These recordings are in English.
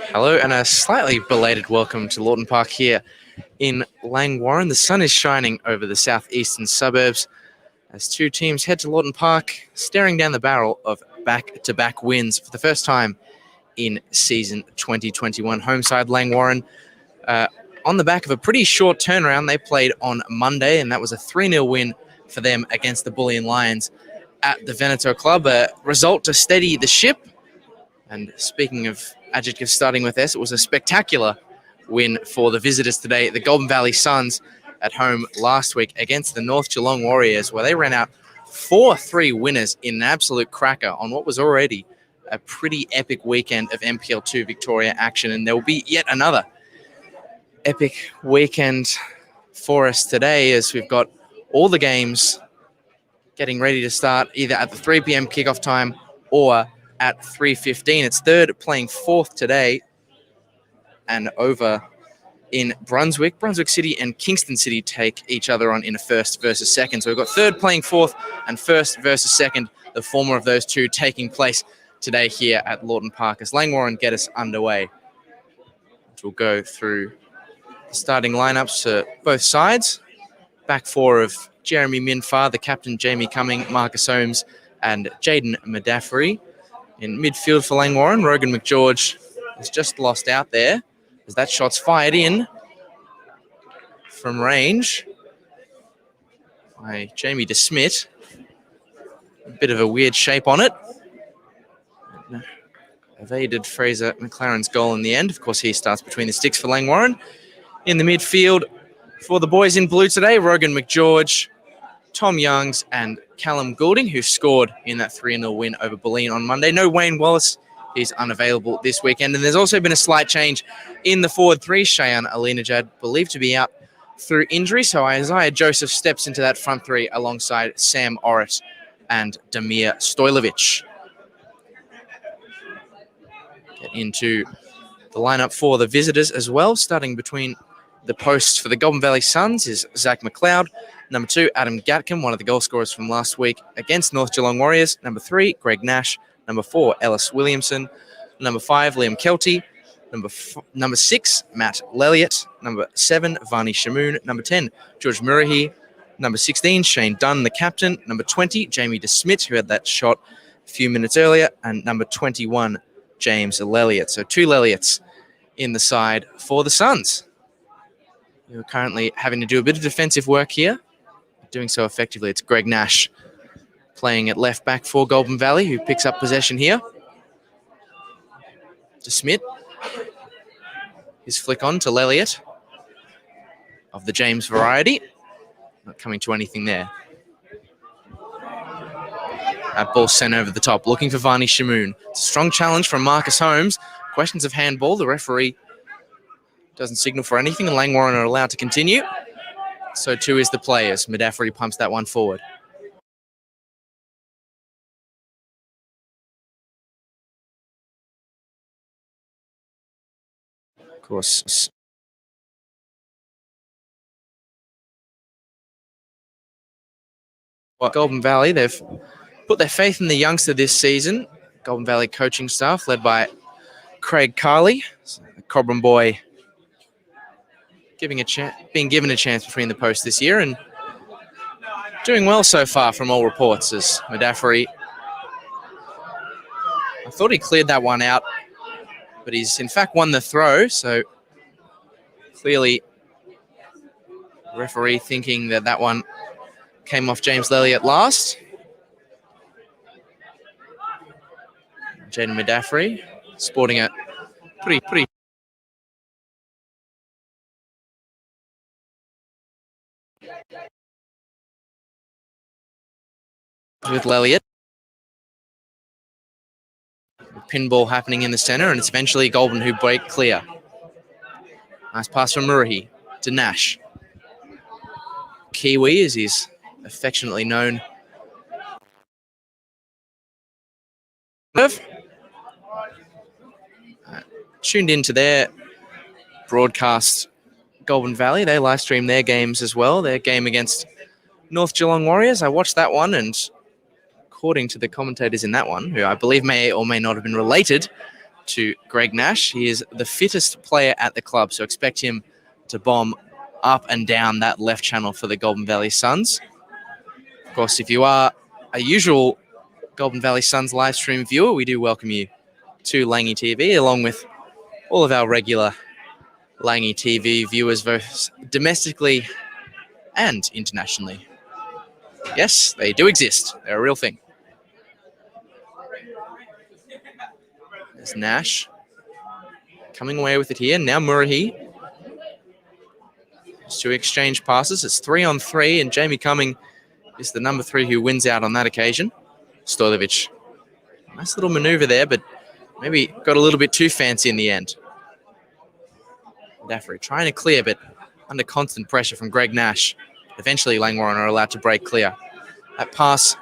Hello and a slightly belated welcome to Lawton Park here in Langwarrin. The sun is shining over the southeastern suburbs as two teams head to Lawton Park, staring down the barrel of back-to-back wins for the first time in season 2021. Home side Langwarrin, on the back of a pretty short turnaround, they played on Monday, and that was a 3-0 win for them against the Bullion Lions at the Veneto Club. A result to steady the ship. And speaking of adjectives starting with S, it was a spectacular win for the visitors today. The Goulburn Valley Suns at home last week against the North Geelong Warriors, where they ran out 4-3 winners in an absolute cracker on what was already a pretty epic weekend of MPL2 Victoria action. And there will be yet another epic weekend for us today, as we've got all the games getting ready to start either at the 3 p.m. kickoff time or at 3:15. It's third playing fourth today, and over in Brunswick City and Kingston City take each other on in a first versus second. So we've got third playing fourth and first versus second, the former of those two taking place today here at Lawton Park as Langwarrin get us underway. We'll go through the starting lineups to both sides. Back four of Jeremy Minfar, the captain Jamie Cumming, Marcus Holmes and Jaden Medaffery. In midfield for Langwarrin, Rogan McGeorge has just lost out there as that shot's fired in from range by Jamie DeSmit. A bit of a weird shape on it. Evaded Fraser McLaren's goal in the end. Of course, he starts between the sticks for Langwarrin. In the midfield for the boys in blue today, Rogan McGeorge, Tom Youngs and Callum Goulding, who scored in that 3-0 win over Bulleen on Monday. No Wayne Wallace, he's unavailable this weekend. And there's also been a slight change in the forward three. Cheyenne Alinajad, believed to be out through injury. So Isaiah Joseph steps into that front three alongside Sam Orrit and Damir Stojlovic. Get into the lineup for the visitors as well. Starting between the posts for the Goulburn Valley Suns is Zach McLeod. Number 2, Adam Gatkin, one of the goal scorers from last week against North Geelong Warriors. Number 3, Greg Nash. Number 4, Ellis Williamson. Number 5, Liam Kelty. Number 6, Matt Lelliott. Number 7, Varney Shamoon. Number 10, George Murray. Number 16, Shane Dunn, the captain. Number 20, Jamie DeSmit, who had that shot a few minutes earlier. And number 21, James Lelliott. So 2 Lelliotts in the side for the Suns. We're currently having to do a bit of defensive work here. Doing so effectively. It's Greg Nash playing at left back for Goulburn Valley, who picks up possession here. DeSmit. His flick on to Lelliott of the James variety. Not coming to anything there. That ball sent over the top, looking for Varney Shamoon. It's a strong challenge from Marcus Holmes. Questions of handball. The referee doesn't signal for anything, and Langwarrin are allowed to continue. So too is the players. Medaffery pumps that one forward. Of course. Goulburn Valley, they've put their faith in the youngster this season. Goulburn Valley coaching staff led by Craig Carley, the Cobram boy, being given a chance between the posts this year and doing well so far from all reports. As Medaffery, I thought he cleared that one out, but he's in fact won the throw. So clearly, the referee thinking that that one came off James Lelliott last. Jaden Medaffery sporting a pretty with Lelliott. Pinball happening in the center, and it's eventually Goulburn who break clear. Nice pass from Murray to Nash. Kiwi, as he's affectionately known. Tuned into their broadcast Goulburn Valley, they live stream their games as well. Their game against North Geelong Warriors. I watched that one, and according to the commentators in that one, who I believe may or may not have been related to Greg Nash, he is the fittest player at the club, so expect him to bomb up and down that left channel for the Goulburn Valley Suns. Of course, if you are a usual Goulburn Valley Suns live stream viewer, we do welcome you to Langy TV, along with all of our regular Langy TV viewers, both domestically and internationally. Yes, they do exist. They're a real thing. There's Nash coming away with it here. Now Murray. To exchange passes. It's 3-on-3, and Jamie Cumming is the number 3 who wins out on that occasion. Stojkovic. Nice little maneuver there, but maybe got a little bit too fancy in the end. Daffrey trying to clear, but under constant pressure from Greg Nash. Eventually, Langwarrin are allowed to break clear. That pass.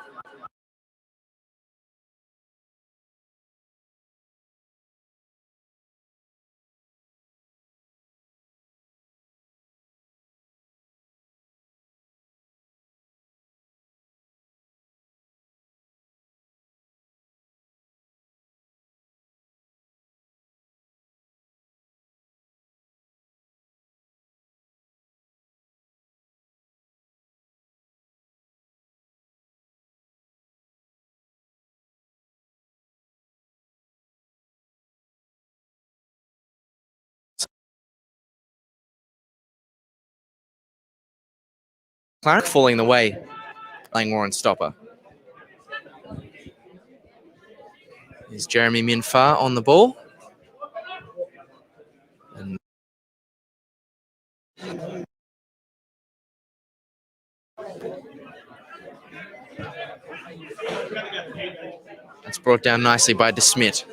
Clark falling the way. Langwarrin stopper. Is Jeremy Minfar on the ball. And it's brought down nicely by DeSmit.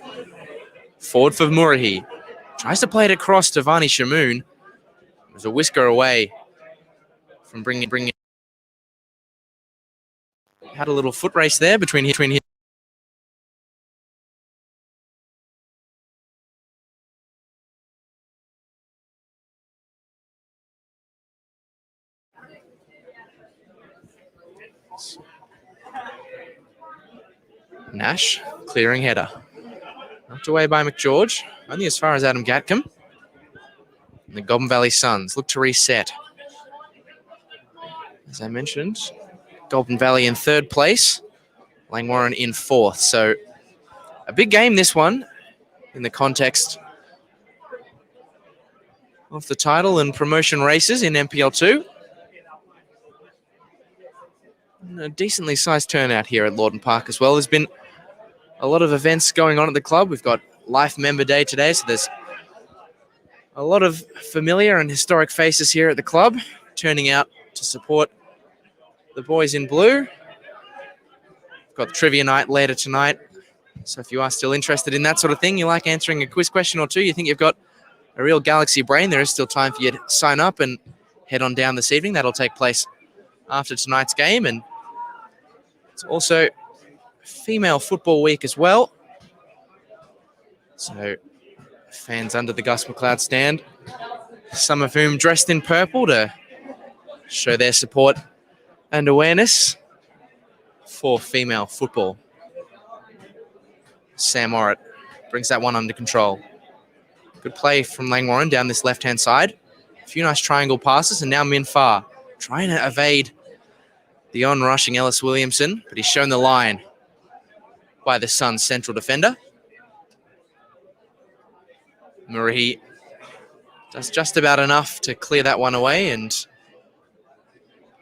Forward for Murahi. Tries to play it across to Vani Shamoon. There's a whisker away from bringing. Had a little foot race there between him. Nash, clearing header. Knocked away by McGeorge, only as far as Adam Gatcombe. And the Goulburn Valley Suns look to reset. As I mentioned, Goulburn Valley in 3rd place, Langwarrin in 4th. So a big game, this one, in the context of the title and promotion races in NPL2. And a decently sized turnout here at Lawton Park as well. There's been a lot of events going on at the club. We've got Life Member Day today, so there's a lot of familiar and historic faces here at the club turning out to support the boys in blue. We've got the trivia night later tonight, so if you are still interested in that sort of thing, you like answering a quiz question or two, you think you've got a real galaxy brain, there is still time for you to sign up and head on down this evening. That'll take place after tonight's game, and it's also Female Football Week as well. So fans under the Gus McLeod stand, some of whom dressed in purple to show their support and awareness for female football. Sam Orritt brings that one under control. Good play from Langwarrin down this left-hand side. A few nice triangle passes, and now Minfar trying to evade the on-rushing Ellis Williamson, but he's shown the line by the Suns' central defender. Murray does just about enough to clear that one away and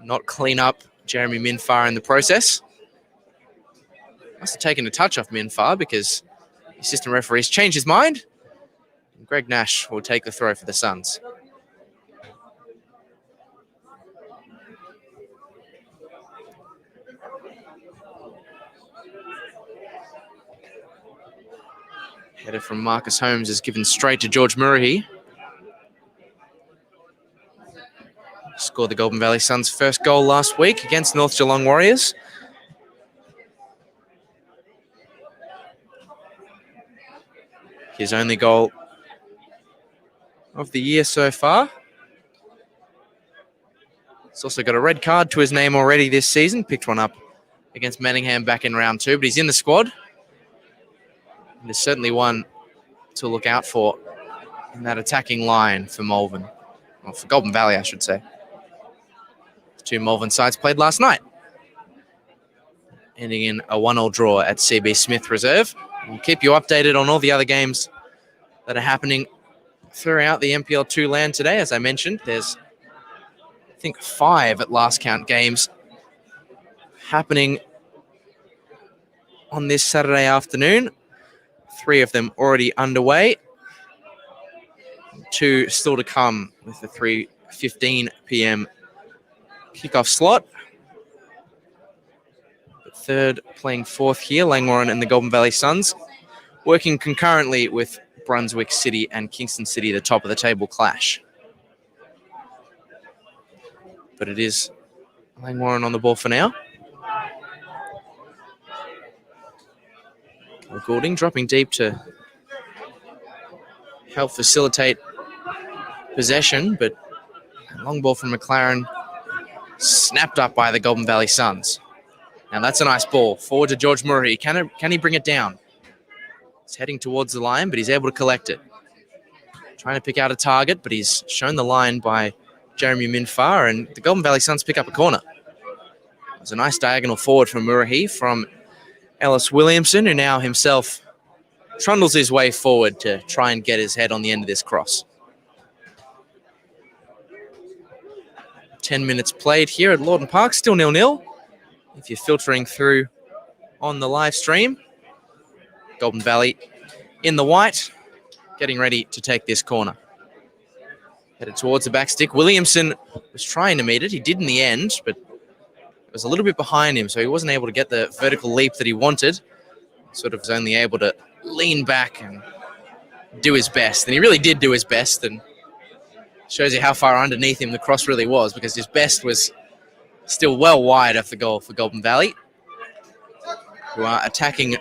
not clean up Jeremy Minfar in the process. Must have taken a touch off Minfar because the assistant referee's changed his mind. And Greg Nash will take the throw for the Suns. Header from Marcus Holmes is given straight to George Murray. Scored the Goulburn Valley Suns' first goal last week against North Geelong Warriors. His only goal of the year so far. He's also got a red card to his name already this season. Picked one up against Manningham back in round 2, but he's in the squad. And there's certainly one to look out for in that attacking line for Malvern. Or for Goulburn Valley, I should say. The two Malvern sides played last night, ending in a 1-1 draw at CB Smith Reserve. We'll keep you updated on all the other games that are happening throughout the MPL2 land today. As I mentioned, there's, I think, 5 at last count games happening on this Saturday afternoon. 3 of them already underway. 2 still to come with the 3:15 p.m. kickoff slot. The third playing fourth here, Langwarrin and the Goulburn Valley Suns, working concurrently with Brunswick City and Kingston City, the top of the table clash. But it is Langwarrin on the ball for now. Goulding dropping deep to help facilitate possession, but a long ball from McLaren snapped up by the Goulburn Valley Suns. Now that's a nice ball. Forward to George Murray. Can he bring it down? He's heading towards the line, but he's able to collect it. Trying to pick out a target, but he's shown the line by Jeremy Minfar, and the Goulburn Valley Suns pick up a corner. It was a nice diagonal forward from Murray from Ellis Williamson, who now himself trundles his way forward to try and get his head on the end of this cross. 10 minutes played here at Lawton Park, still 0-0. If you're filtering through on the live stream, Goulburn Valley in the white, getting ready to take this corner. Headed towards the back stick. Williamson was trying to meet it. He did in the end, but it was a little bit behind him, so he wasn't able to get the vertical leap that he wanted. Sort of was only able to lean back and do his best. And he really did do his best, and shows you how far underneath him the cross really was, because his best was still well wide of the goal for Goulburn Valley, who are attacking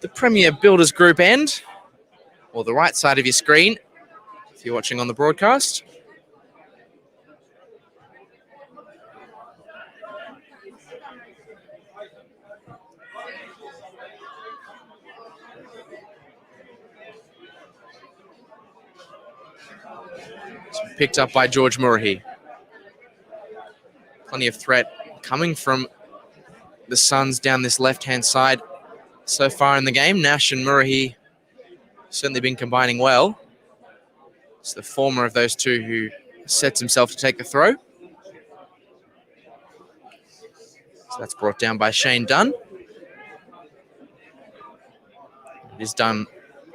the Premier Builders Group end, or the right side of your screen, if you're watching on the broadcast. Picked up by George Murray. Plenty of threat coming from the Suns down this left-hand side so far in the game. Nash and Murray certainly been combining well. It's the former of those two who sets himself to take the throw. So that's brought down by Shane Dunn. It is Dunn.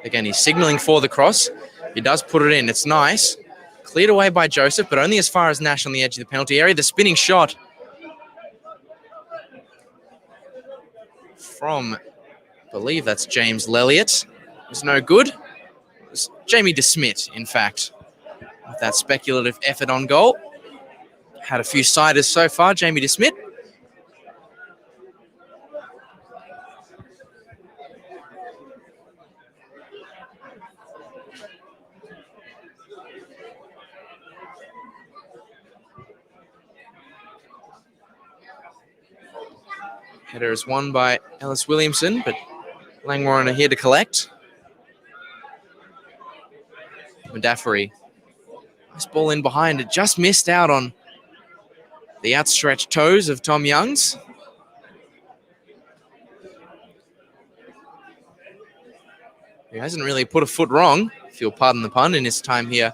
Again, he's signalling for the cross. He does put it in. It's nice. Cleared away by Joseph, but only as far as Nash on the edge of the penalty area. The spinning shot from, I believe that's James Lelliott, was no good. It was Jamie DeSmit, in fact, with that speculative effort on goal. Had a few siders so far, Jamie DeSmit. Header is won by Ellis Williamson, but Langwarrin are here to collect. Madaffery. Nice ball in behind. It just missed out on the outstretched toes of Tom Youngs. He hasn't really put a foot wrong, if you'll pardon the pun, in his time here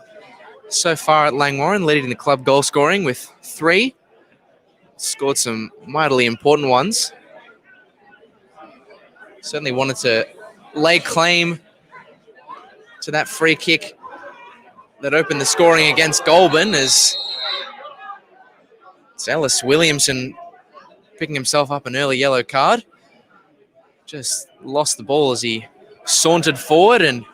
so far at Langwarrin, leading the club goal scoring with 3. Scored some mightily important ones. Certainly wanted to lay claim to that free kick that opened the scoring against Goulburn, as it's Ellis Williamson picking himself up an early yellow card. Just lost the ball as he sauntered forward and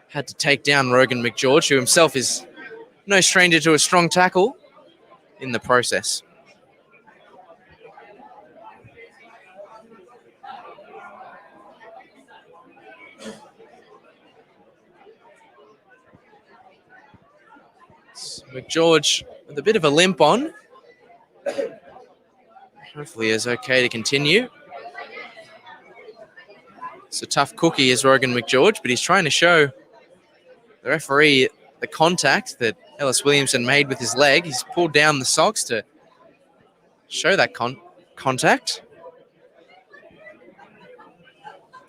had to take down Rogan McGeorge, who himself is no stranger to a strong tackle in the process. McGeorge with a bit of a limp on. Hopefully is okay to continue. It's a tough cookie, is Rogan McGeorge, but he's trying to show the referee the contact that Ellis Williamson made with his leg. He's pulled down the socks to show that contact.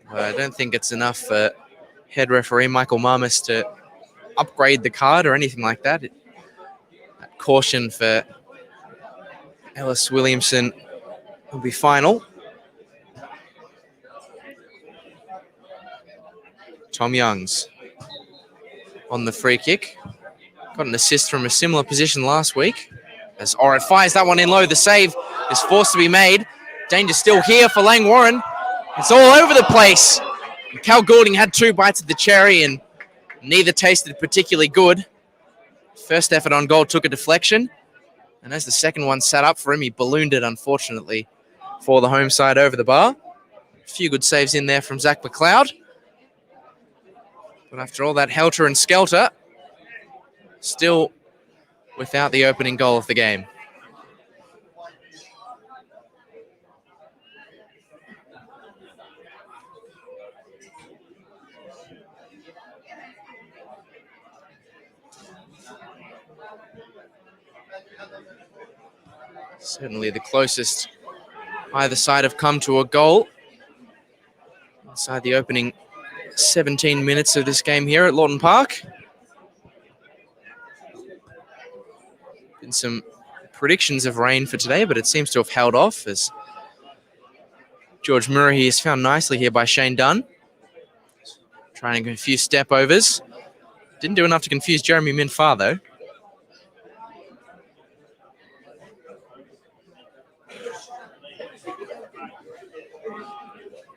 But I don't think it's enough for head referee Michael Marmus to upgrade the card or anything like that. That caution for Ellis Williamson will be final. Tom Youngs on the free kick. Got an assist from a similar position last week. As Orrit fires that one in low, the save is forced to be made. Danger still here for Langwarrin. It's all over the place. Cal Goulding had 2 bites of the cherry and neither tasted particularly good. First effort on goal took a deflection. And as the second one sat up for him, he ballooned it, unfortunately, for the home side over the bar. A few good saves in there from Zach McLeod. But after all that helter and skelter, still without the opening goal of the game. Certainly the closest either side have come to a goal inside the opening 17 minutes of this game here at Lawton Park. Been some predictions of rain for today, but it seems to have held off as George Murray is found nicely here by Shane Dunn. Trying to confuse step overs. Didn't do enough to confuse Jeremy Minfar though.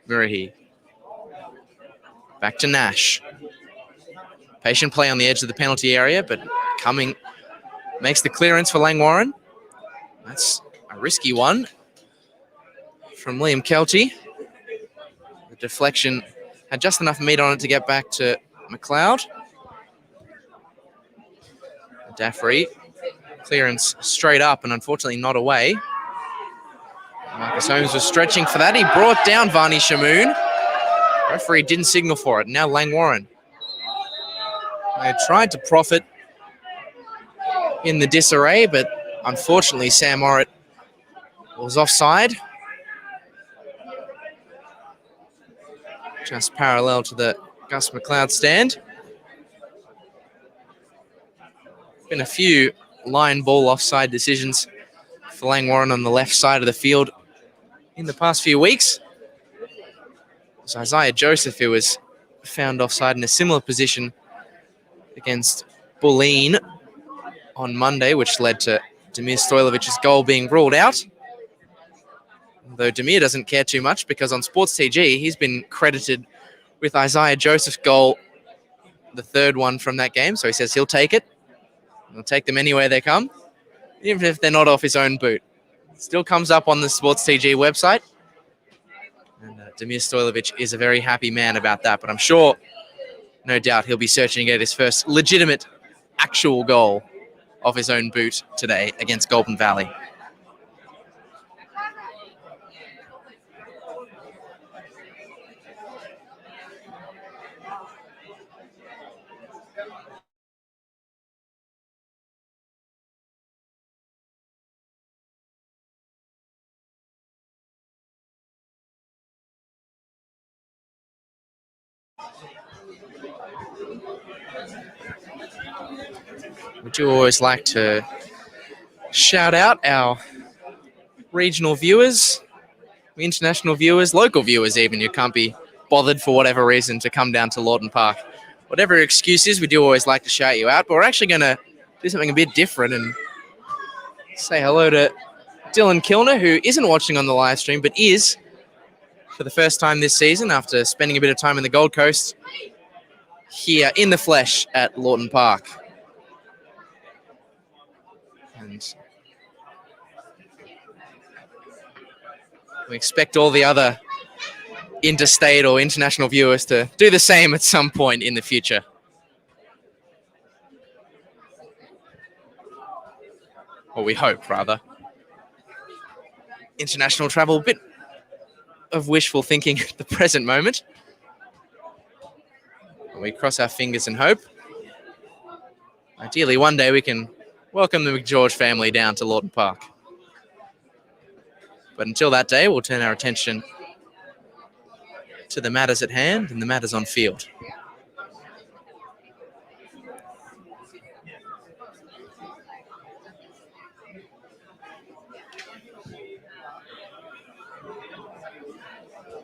Murray. Back to Nash. Patient play on the edge of the penalty area, but Cumming makes the clearance for Langwarrin. That's a risky one from Liam Kelty. The deflection had just enough meat on it to get back to McLeod. Daffrey. Clearance straight up and unfortunately not away. Marcus Holmes was stretching for that. He brought down Varney Shamoon. Referee didn't signal for it. Now Langwarrin. They tried to profit in the disarray, but unfortunately Sam Orrit was offside. Just parallel to the Gus McLeod stand. Been a few line ball offside decisions for Langwarrin on the left side of the field in the past few weeks. So Isaiah Joseph, who was found offside in a similar position against Bulleen on Monday, which led to Demir Stojlovic's goal being ruled out. Though Demir doesn't care too much because on Sports TG, he's been credited with Isaiah Joseph's goal, the third one from that game. So he says he'll take it. He'll take them anywhere they come, even if they're not off his own boot. Still comes up on the Sports TG website. And Demir Stojlovic is a very happy man about that. But I'm sure, no doubt, he'll be searching to get his first legitimate, actual goal off his own boot today against Goulburn Valley. Would you always like to shout out our regional viewers, international viewers, local viewers even, you can't be bothered for whatever reason to come down to Lawton Park. Whatever your excuse is, we do always like to shout you out, but we're actually going to do something a bit different and say hello to Dylan Kilner, who isn't watching on the live stream, but is for the first time this season after spending a bit of time in the Gold Coast here in the flesh at Lawton Park. And we expect all the other interstate or international viewers to do the same at some point in the future. Or we hope, rather. international travel, a bit of wishful thinking at the present moment. We cross our fingers and hope. Ideally, one day we can welcome the McGeorge family down to Lawton Park. But until that day, we'll turn our attention to the matters at hand and the matters on field.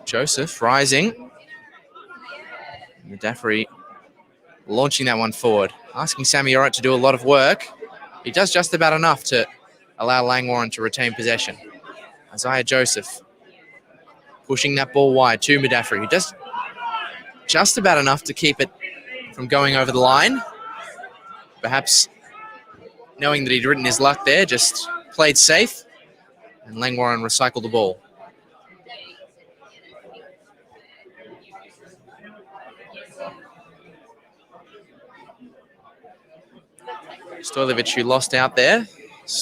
Joseph rising. Medaffery launching that one forward, asking Sammy Orritt to do a lot of work. He does just about enough to allow Langwarrin to retain possession. Isaiah Joseph pushing that ball wide to Medaffery, who does just about enough to keep it from going over the line. Perhaps knowing that he'd written his luck there, just played safe, and Langwarrin recycled the ball. Stojlovic, who lost out there.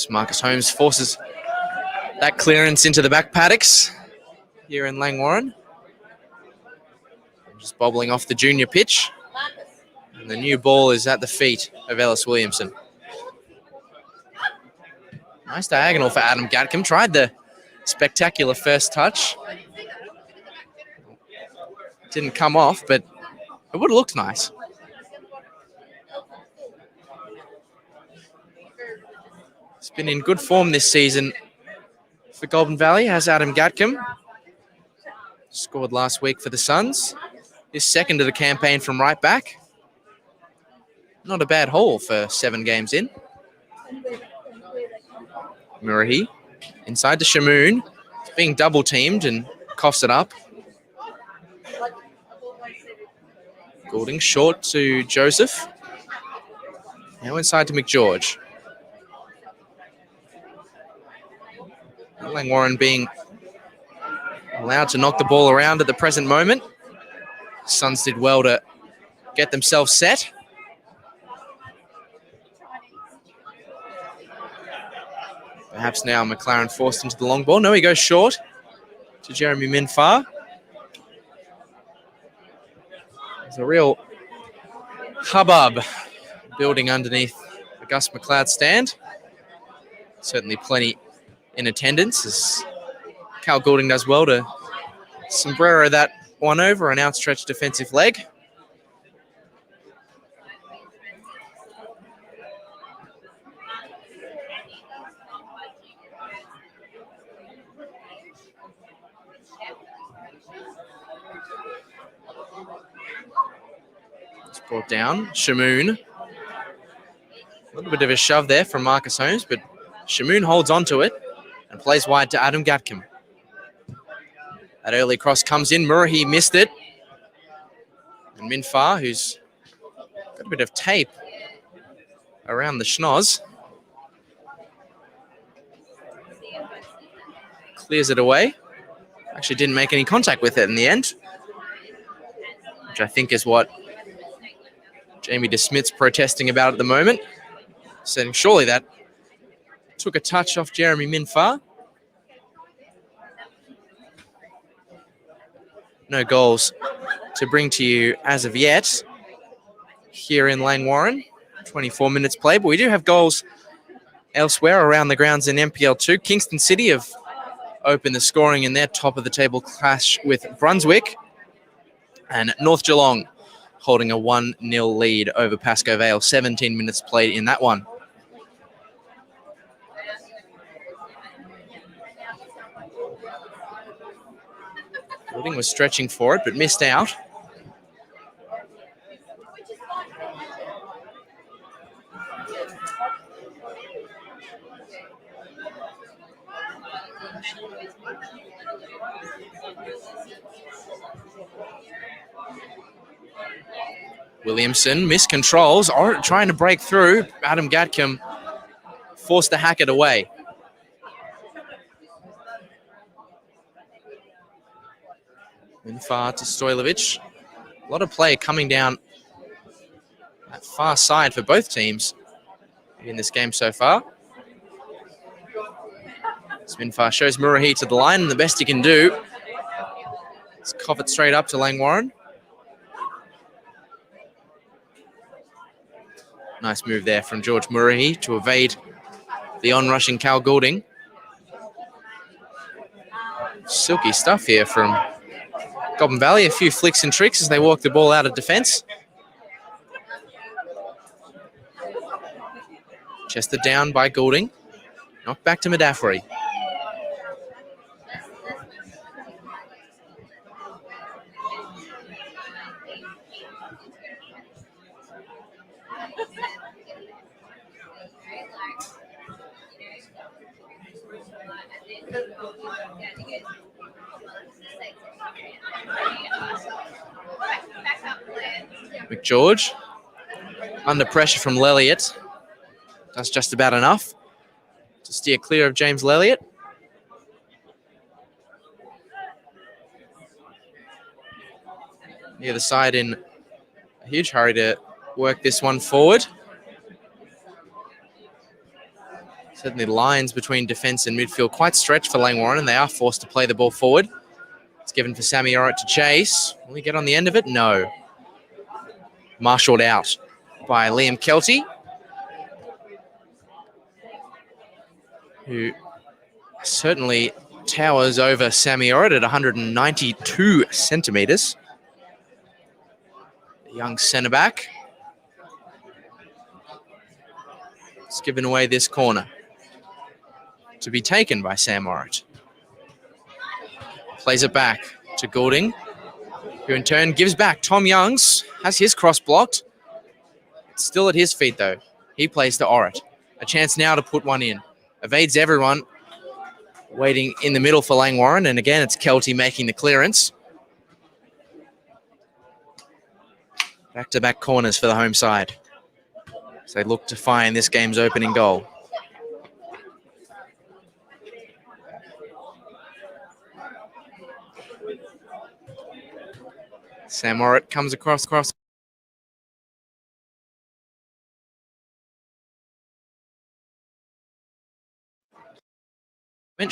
Marcus Holmes forces that clearance into the back paddocks here in Langwarrin. Just bobbling off the junior pitch. And the new ball is at the feet of Ellis Williamson. Nice diagonal for Adam Gatcombe. Tried the spectacular first touch. Didn't come off, but it would have looked nice. He's been in good form this season for Goulburn Valley, has Adam Gatcombe. Scored last week for the Suns. His second of the campaign from right back. Not a bad haul for 7 games in. Murahi inside to Shamoon. He's being double teamed and coughs it up. Goulding short to Joseph. Now inside to McGeorge. Langwarrin being allowed to knock the ball around at the present moment. Suns did well to get themselves set. Perhaps now McLaren forced into the long ball. No, he goes short to Jeremy Minfar. There's a real hubbub building underneath the Gus McLeod stand. Certainly plenty in attendance as Cal Goulding does well to sombrero that one over an outstretched defensive leg. It's brought down. Shamoon. A little bit of a shove there from Marcus Holmes, but Shamoon holds on to it and plays wide to Adam Gatcombe. That early cross comes in. Murahi missed it. And Minfar, who's got a bit of tape around the schnoz, clears it away. Actually didn't make any contact with it in the end, which I think is what Jamie DeSmith's protesting about at the moment, saying surely that took a touch off Jeremy Minfar. No goals to bring to you as of yet here in Langwarrin. 24 minutes played, but we do have goals elsewhere around the grounds in NPL2. Kingston City have opened the scoring in their top-of-the-table clash with Brunswick. And North Geelong holding a 1-0 lead over Pascoe Vale. 17 minutes played in that one. Goulding was stretching for it, but missed out. Williamson miscontrols, or trying to break through. Adam Gatcombe forced the Hackett away. Minfar to Stojlovic. A lot of play coming down that far side for both teams in this game so far. Spinfar shows Murahi to the line, and the best he can do is cough it straight up to Langwarrin. Nice move there from George Murahi to evade the on-rushing Cal Goulding. Silky stuff here from Goulburn Valley. A few flicks and tricks as they walk the ball out of defence. Chested down by Goulding. Knocked back to Medaffery. McGeorge, under pressure from Lelliot, does just about enough to steer clear of James Lelliot. The other side in a huge hurry to work this one forward. Certainly lines between defence and midfield quite stretched for Langwarrin, and they are forced to play the ball forward. It's given for Sammy Orritt to chase. Will he get on the end of it? No. Marshalled out by Liam Kelty, who certainly towers over Sammy Orritt at 192 centimetres. The young centre-back. It's given away this corner to be taken by Sam Orritt. Plays it back to Goulding, who in turn gives back. Tom Youngs has his cross blocked. It's still at his feet, though. He plays to Orritt. A chance now to put one in. Evades everyone. Waiting in the middle for Langwarrin, and again, it's Kelty making the clearance. Back-to-back corners for the home side, as they look to find this game's opening goal. Sam Orritt comes across.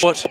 What?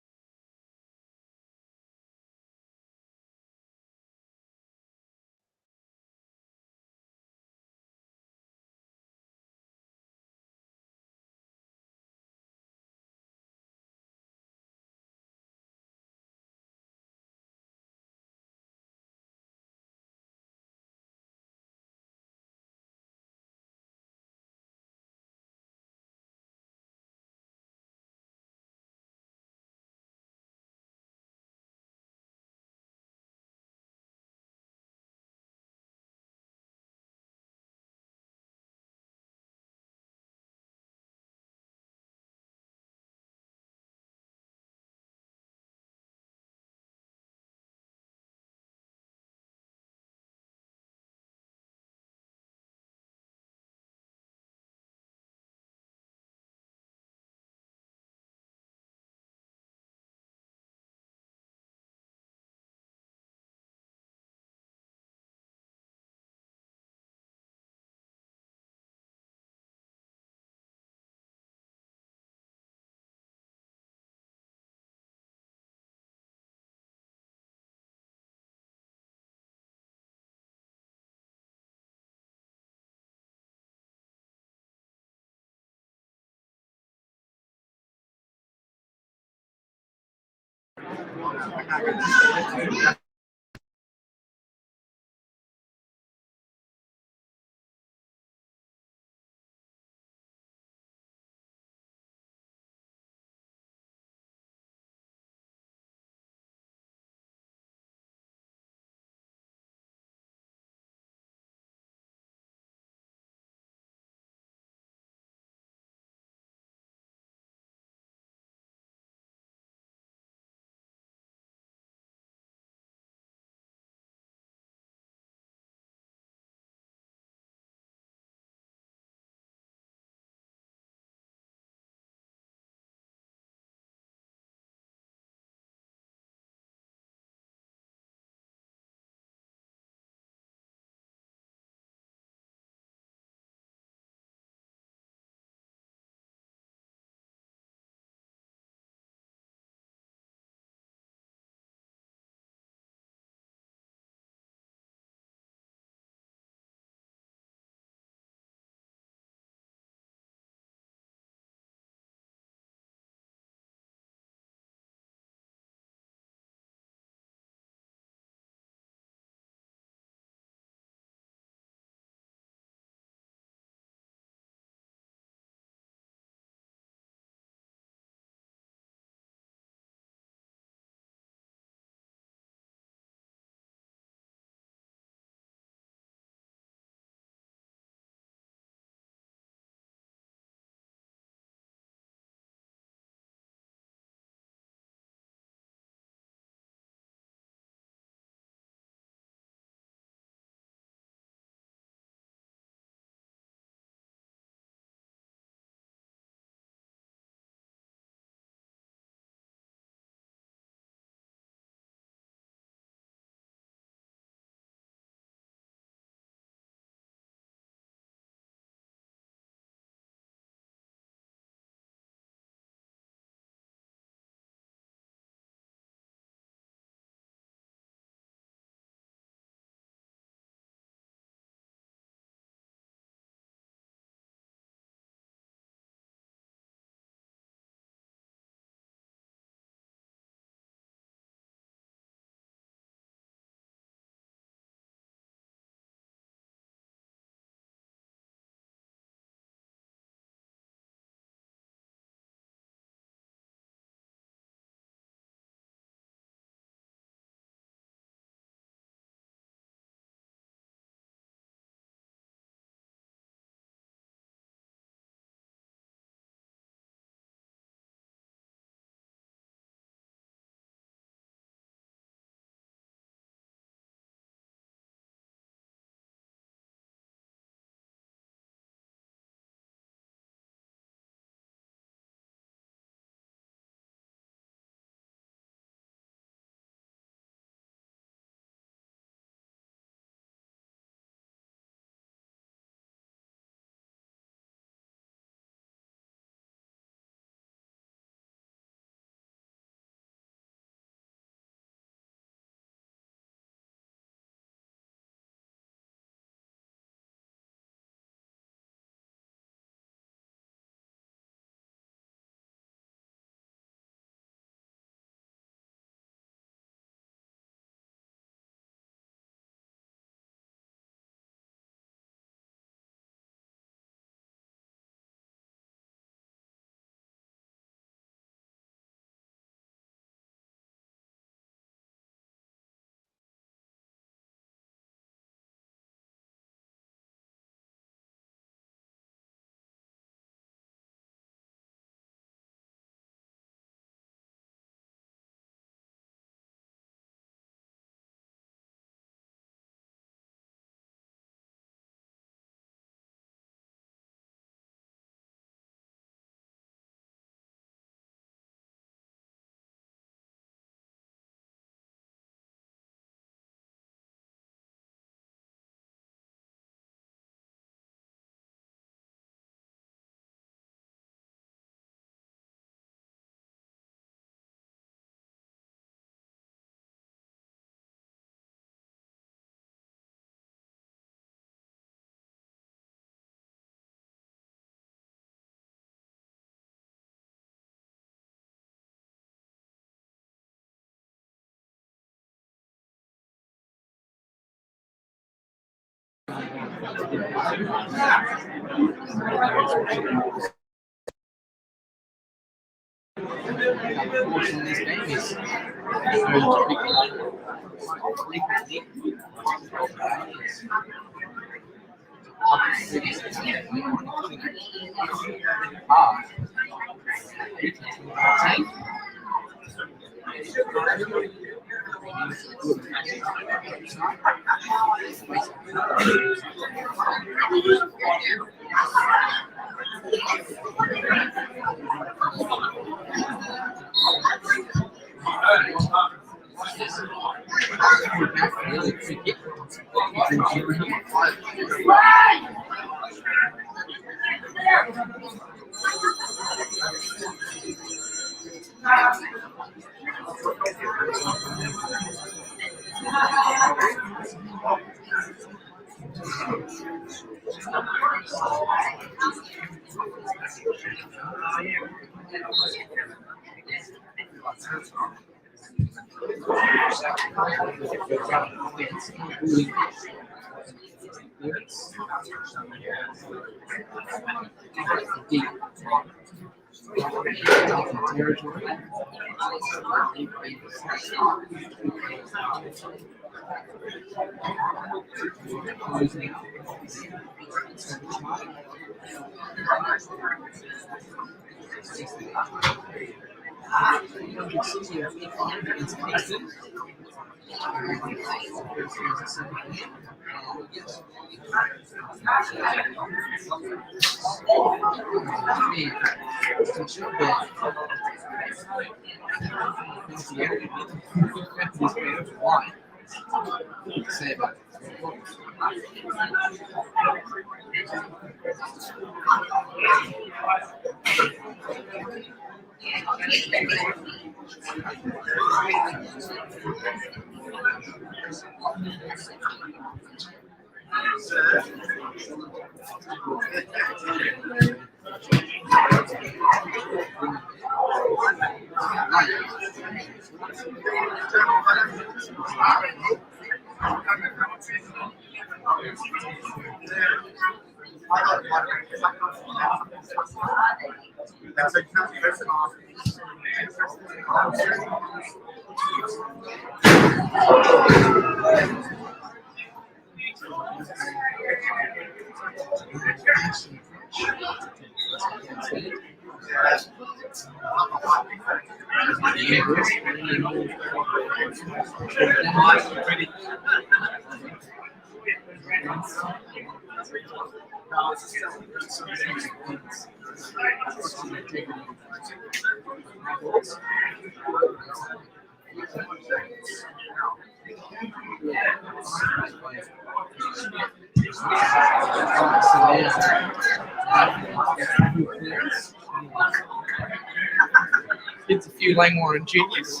It's a few Langwarrin juniors.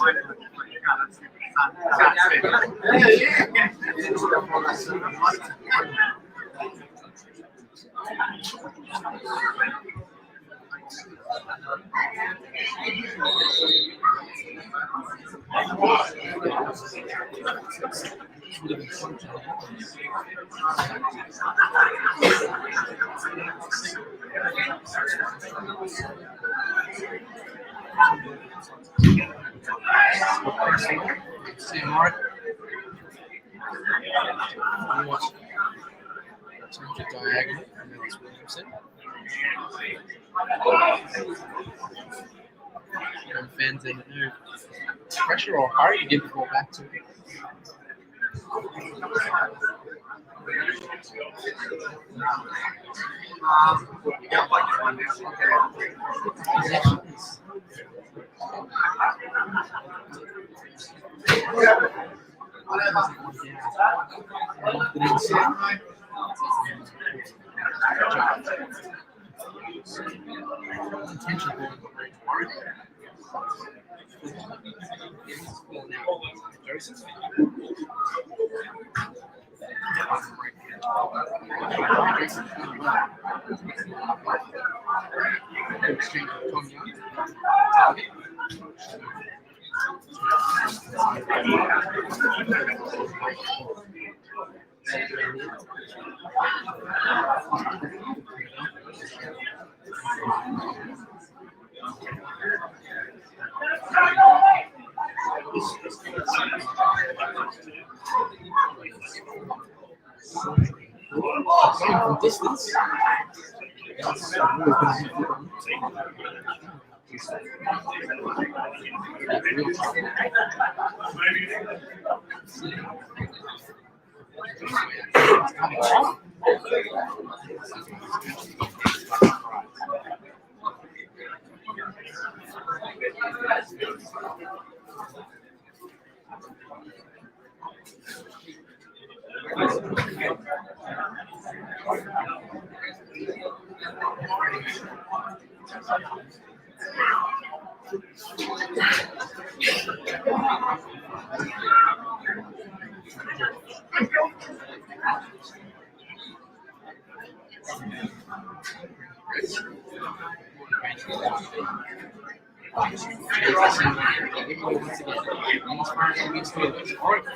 Sam Mark. Diagonal. Williamson. Fans in no pressure or hurry to give the ball back to him. From distance.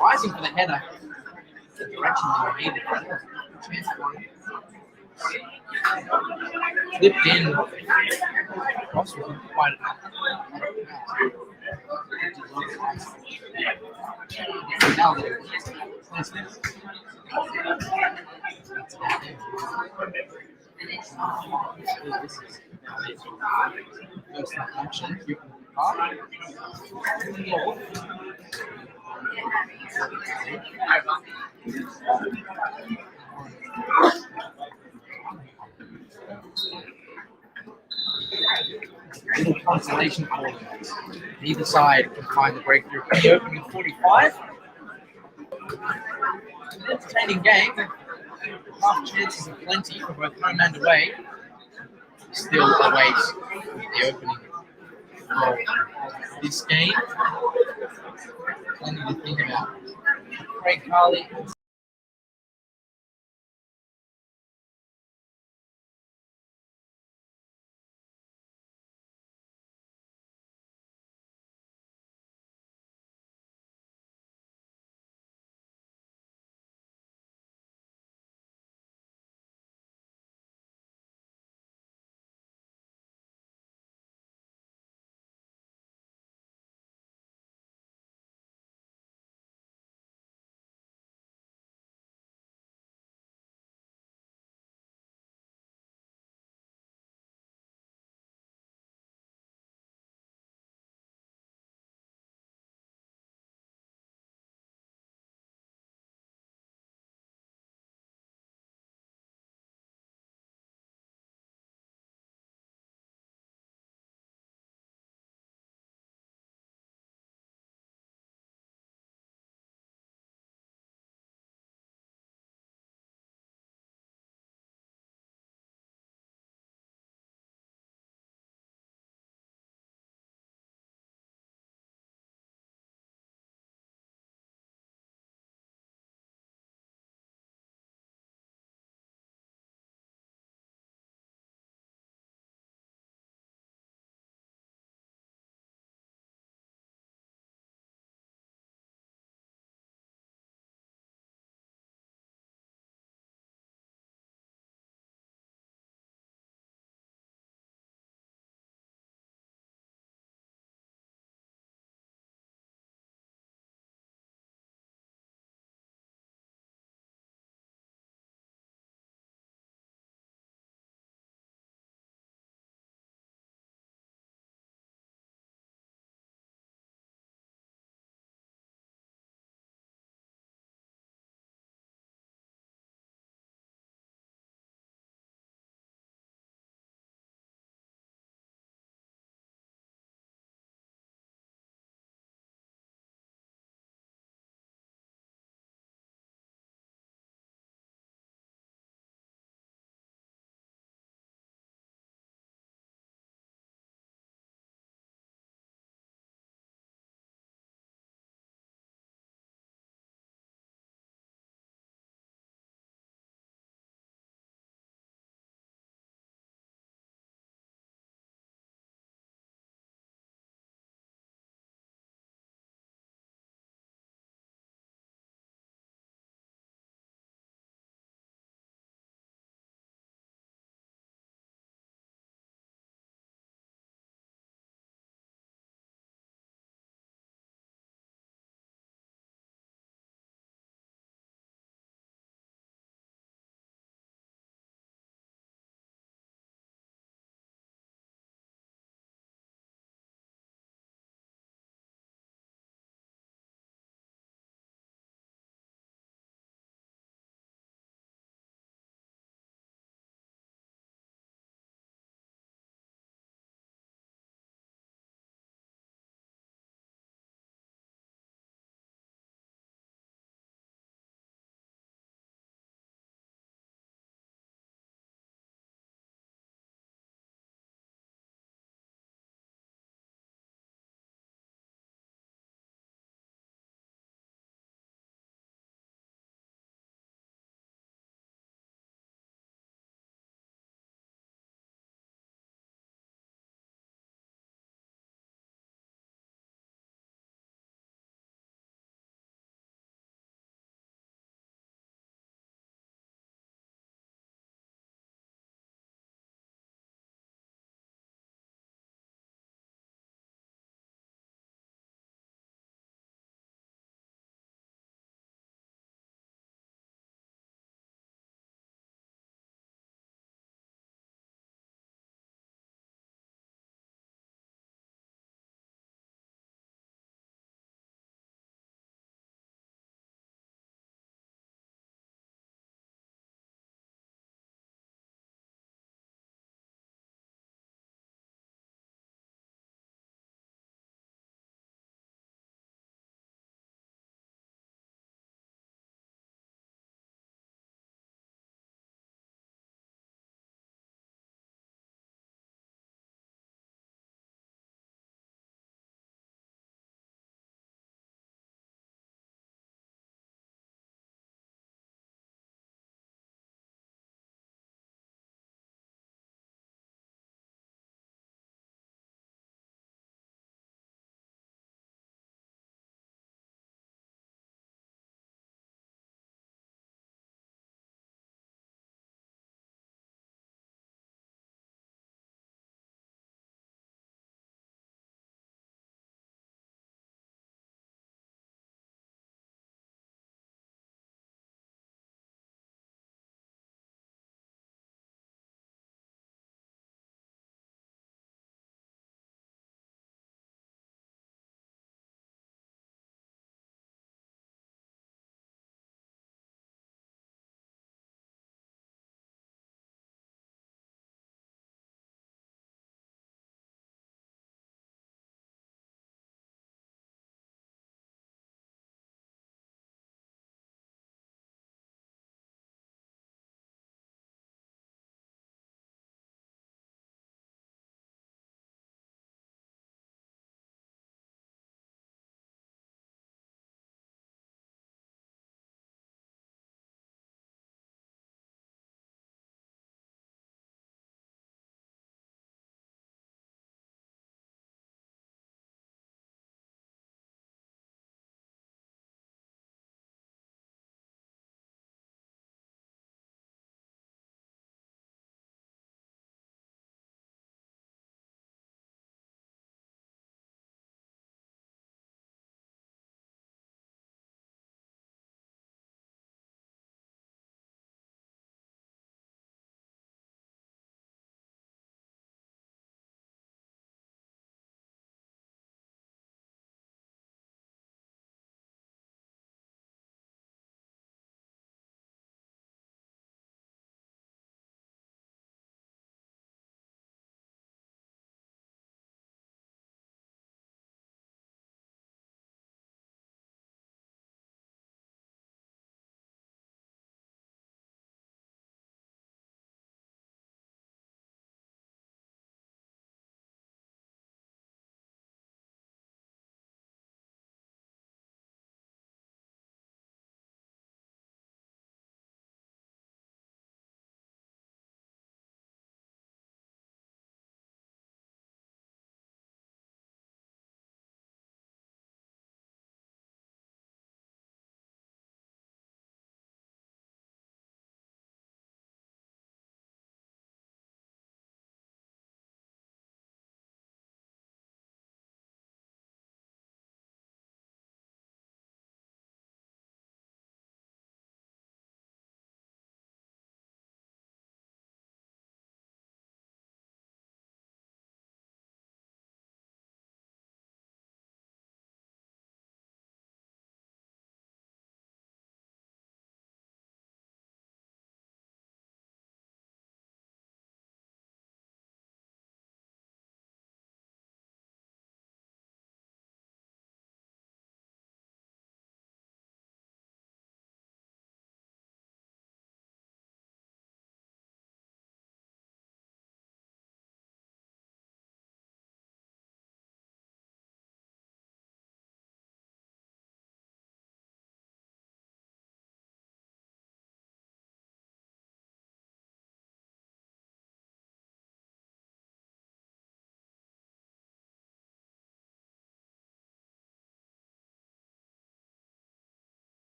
Rising for the header. The direction they needed. Flipped in. Cross was quite now little consolation for them. Neither side can find the breakthrough. The opening 45. An entertaining game. Half chances are plenty for both home and away. Still awaits the opening goal of this game. Plenty to think about. Craig Carley